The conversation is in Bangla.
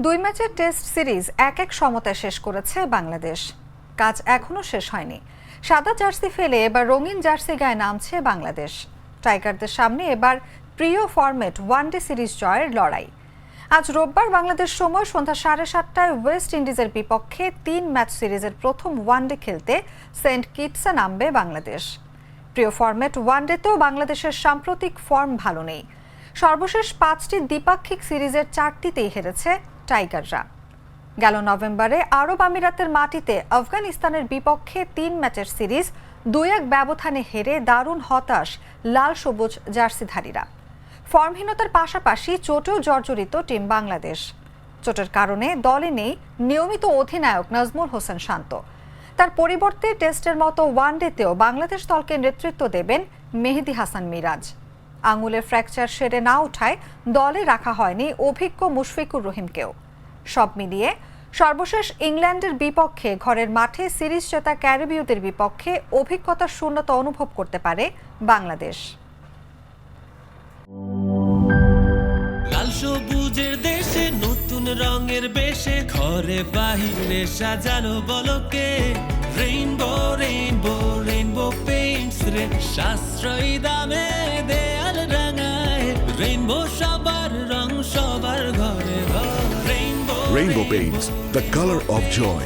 দুই ম্যাচের টেস্ট সিরিজ এক সমতায় শেষ করেছে বাংলাদেশ। কাজ এখনো শেষ হয়নি। সাদা জার্সি ফেলে এবার রঙিন জার্সি গায়ে নামছে বাংলাদেশ। টাইগারদের সামনে এবার প্রিয় ফরম্যাট ওয়ানডে সিরিজ জয়ের লড়াই। আজ রোববার বাংলাদেশ সময় সন্ধ্যা 7:30টায় ওয়েস্ট ইন্ডিজের বিপক্ষে 3 ম্যাচ সিরিজের প্রথম ওয়ানডে খেলতে সেন্ট কিটসে নামবে বাংলাদেশ। প্রিয় ফরম্যাট ওয়ানডেতেও বাংলাদেশের সাম্প্রতিক ফর্ম ভালো নেই। সর্বশেষ 5টি দ্বিপাক্ষিক সিরিজের 4টিতেই হেরেছে টাইগাররা। গেল নভেম্বরে আরব আমিরাতের মাটিতে আফগানিস্তানের বিপক্ষে 3 ম্যাচের সিরিজ 2-1 ব্যবধানে হেরে দারুণ হতাশ লাল সবুজ জার্সিধারীরা। ফর্মহীনতার পাশাপাশি চোটেও জর্জরিত টিম বাংলাদেশ। চোটের কারণে দলে নেই নিয়মিত অধিনায়ক নাজমুল হোসেন শান্ত। তার পরিবর্তে টেস্টের মতো ওয়ানডেতেও বাংলাদেশ দলকে নেতৃত্ব দেবেন মেহেদী হাসান মিরাজ। আঙুলের ফ্র্যাকচার সেরে না ওঠায় দলে রাখা হয়নি অভিজ্ঞ মুশফিকুর রহিমকেও। সব মিলিয়ে সর্বশেষ ইংল্যান্ডের বিপক্ষে ঘরের মাঠে সিরিজ জেতা ক্যারিবীয়দের বিপক্ষে অভিজ্ঞতার শূন্যতা অনুভব করতে পারে বাংলাদেশ। লাল সবুজের দেশে নতুন রঙের বেশে ঘরে বাহিরে সাজানো বলকে রেইনবো রেইনবো রেইনবো পেইন্টস রে সাশ্রয়ী দামে দেয়াল রাঙায় রেইনবো সবার রং সবার ঘরে ঘরে Rainbow Paints, the color of joy.